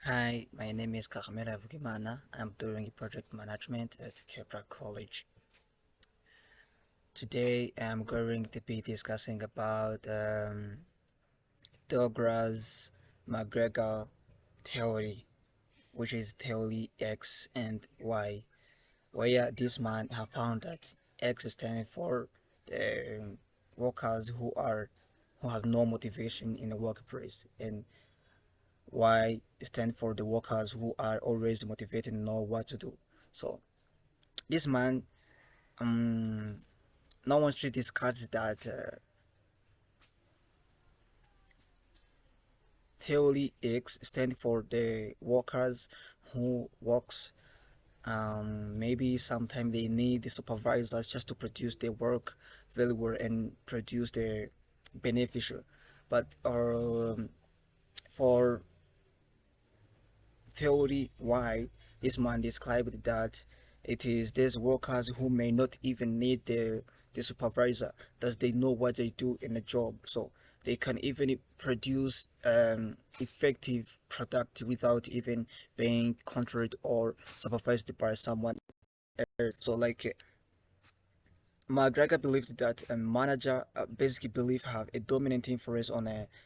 Hi, my name is Kakamela Vugimana. I'm doing project management at Kepler College. Today I'm going to be discussing about Douglas McGregor theory, which is theory X and Y, where this man have found that X is standing for the workers who has no motivation in the workplace, and Y stand for the workers who are always motivated and know what to do. So this man, um, no one should discuss that theory X stand for the workers who works. Maybe sometimes they need the supervisors just to produce their work very well and produce the beneficial. But for theory why this man described that it is these workers who may not even need the supervisor, thus they know what they do in the job, so they can even produce effective product without even being controlled or supervised by someone else. So McGregor believed that a manager basically believe have a dominant influence on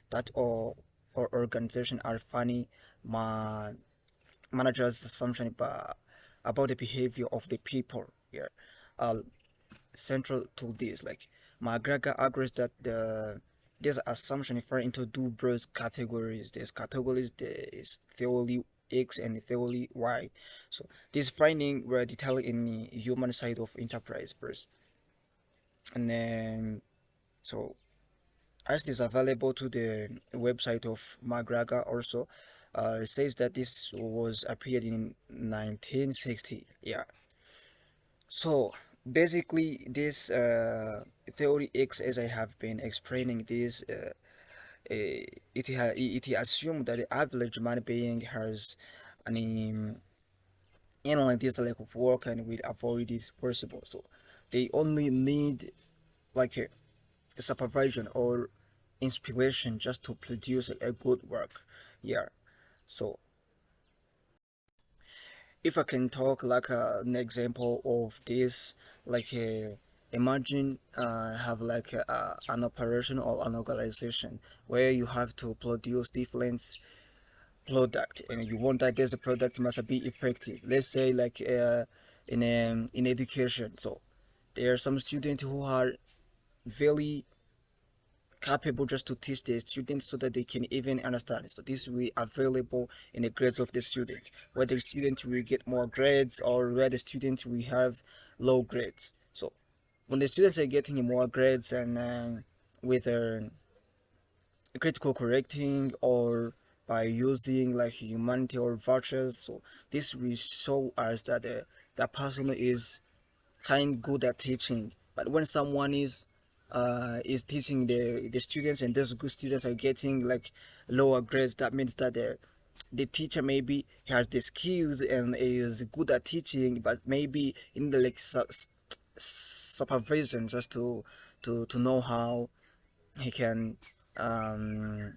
that or organization are funny man managers' assumption about the behavior of the people here are central to this. Like McGregor agrees that this assumption refer into two broad categories. There's categories, there's theory X and theory Y. So these findings were detailed in the human side of enterprise first. And then so as it is available to the website of McGregor also, it says that this was appeared in 1960. Yeah. So basically, this theory X, as I have been explaining this, it assumed that the average human being has an inline this lack of work and will avoid this possible. So they only need like a supervision or inspiration just to produce a good work. Yeah. So if I can talk like an example of this, like imagine have like an operation or an organization where you have to produce different product and you want that this product must be effective. Let's say like in education. So there are some students who are very capable just to teach the students so that they can even understand. So this will be available in the grades of the student, where the student will get more grades or where the student will have low grades. So when the students are getting more grades and with critical correcting or by using like humanity or vouchers, so this will show us that that person is kind good at teaching. But when someone is teaching the students and those good students are getting like lower grades, that means that the teacher maybe has the skills and is good at teaching, but maybe in the like supervision just to know how he can um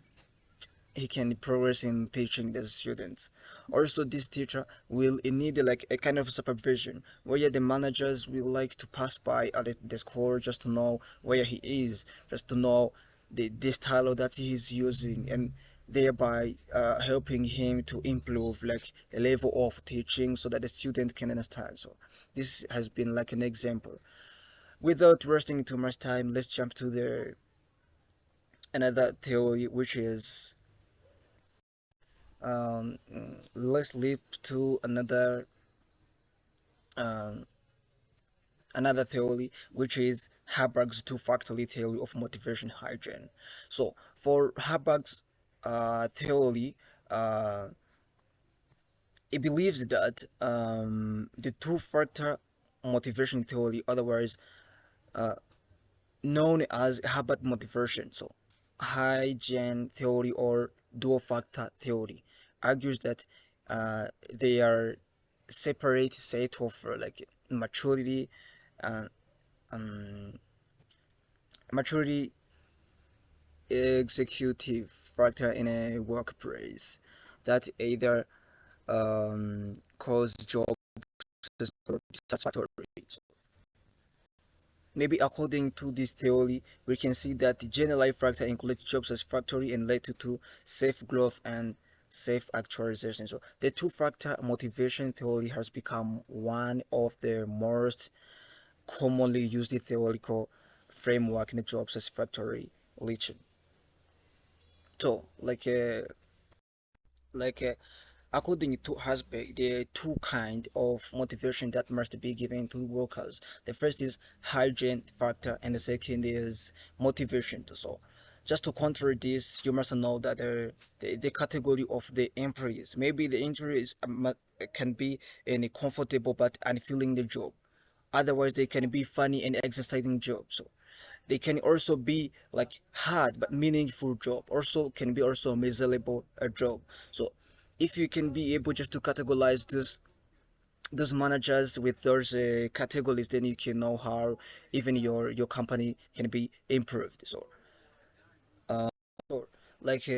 he can progress in teaching the students. Also, this teacher will need like a kind of supervision where the managers will like to pass by at the school just to know where he is, just to know the style that he is using, and thereby helping him to improve like the level of teaching so that the student can understand. So this has been like an example. Without wasting too much time, let's jump to the another theory, which is let's leap to um, another theory, which is Haber's two-factor theory of motivation hygiene. So for Haber's theory, uh, it believes that the two-factor motivation theory, otherwise uh, known as Hubbard motivation, so hygiene theory or dual factor theory, argues that they are separate set of like maturity uh, um, maturity executive factor in a workplace. that either cause job satisfactory. So maybe according to this theory, we can see that the general factor includes job satisfactory and led to safe growth and safe actualization. So the two-factor motivation theory has become one of the most commonly used theoretical framework in the job satisfactory literature. So like according to Herzberg, there are two kind of motivation that must be given to workers. The first is hygiene factor, and the second is motivation. So, just to counter this, you must know that the category of the employees, maybe the employees can be in a comfortable but unfilling the job. Otherwise, they can be funny and exciting job. So they can also be like hard but meaningful job. Also can be also miserable a job. So if you can be able just to categorize those managers with those categories, then you can know how even your company can be improved. So uh, so, like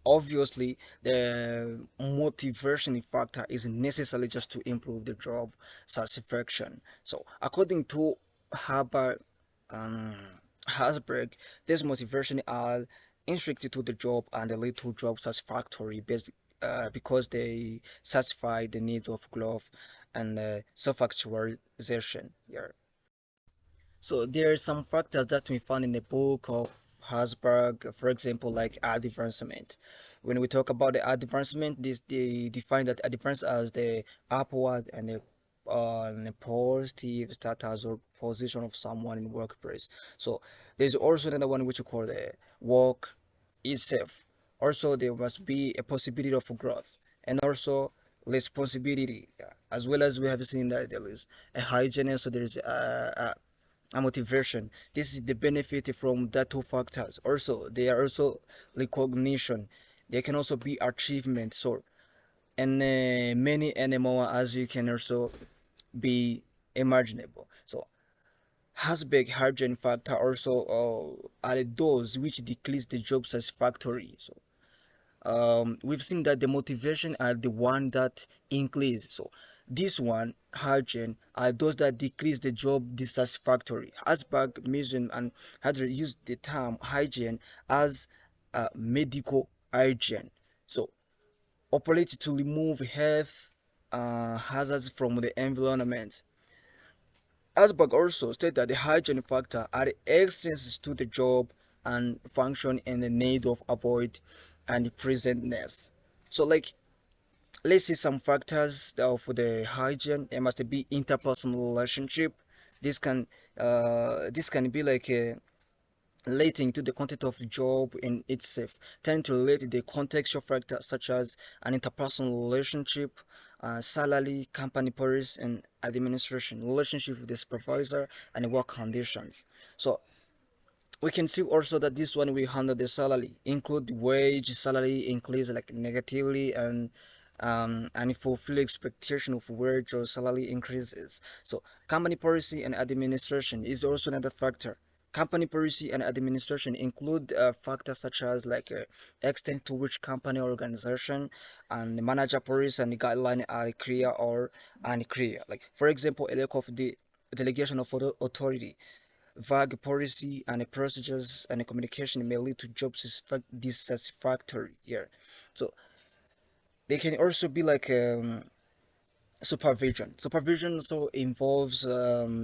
obviously the motivation factor is necessary just to improve the job satisfaction. So according to Haber um, Herzberg, this motivation are instructed to the job and they lead to job satisfactory because they satisfy the needs of growth and self-actualization. Yeah. So there are some factors that we found in the book of Herzberg, for example, like advancement. When we talk about the advancement, this they define that advance as the upward and the positive status or position of someone in workplace. So there's also another one which we call the work itself. Also, there must be a possibility of growth and also responsibility, yeah. As well as we have seen that there is a hygiene, so there is a motivation. This is the benefit from that two factors. Also, they are also recognition. They can also be achievement. So, and many more as you can also be imaginable. So, Hasberg hydrogen factor also are those which decrease the job satisfactory. So we've seen that the motivation are the one that increase. So this one hygiene are those that decrease the job dissatisfactory. Asberg Museum and had used the term hygiene as medical hygiene. So operate to remove health hazards from the environment. Asberg also stated that the hygiene factor are the extensions to the job and function in the need of avoid and presentness. So like let's see some factors for the hygiene. There must be interpersonal relationship. This can be like a relating to the content of the job in itself, tend to relate the contextual factors such as an interpersonal relationship, salary, company policy, and administration, relationship with the supervisor, and work conditions. So we can see also that this one we handle the salary include wage salary increase like negatively and fulfill expectation of wage or salary increases. So company policy and administration is also another factor. Company policy and administration include factors such as like extent to which company organization and the manager policy and the guideline are clear or unclear. Like for example, a lack of the delegation of authority, vague policy and procedures and communication may lead to job dissatisfactory here. So they can also be like supervision. Supervision also involves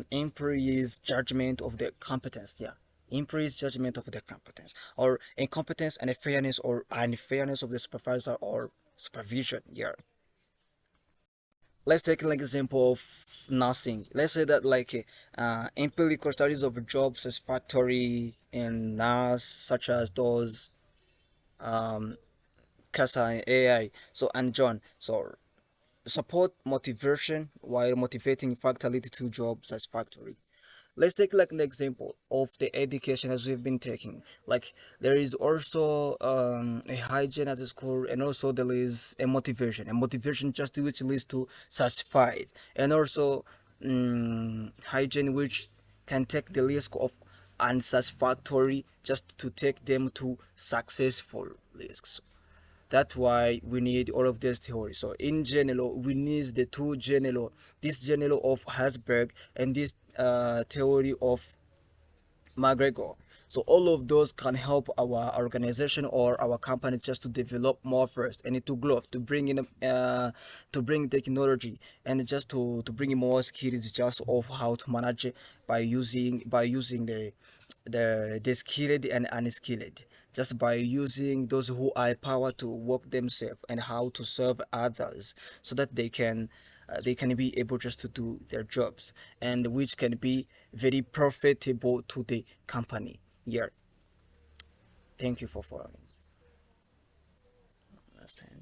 employees' judgment of their competence. Yeah, employees' judgment of their competence or incompetence and fairness or unfairness of the supervisor or supervision. Yeah. Let's take an example of nursing. Let's say that like empirical studies of jobs satisfactory in nurse, such as those um, CASA and AI. So and John. So support motivation while motivating factor lead to job satisfactory. Let's take like an example of the education as we've been taking. Like there is also a hygiene at the school, and also there is a motivation just which leads to satisfied, and also hygiene which can take the risk of unsatisfactory just to take them to successful risks. That's why we need all of this theory. So in general, we need the two general, this general of Herzberg and this theory of McGregor. So all of those can help our organization or our company just to develop more first and to grow, to bring in to bring technology and just to bring in more skills just of how to manage it by using the skilled and unskilled, just by using those who are power to work themselves and how to serve others so that they can be able just to do their jobs, and which can be very profitable to the company. Yeah, thank you for following. Last time.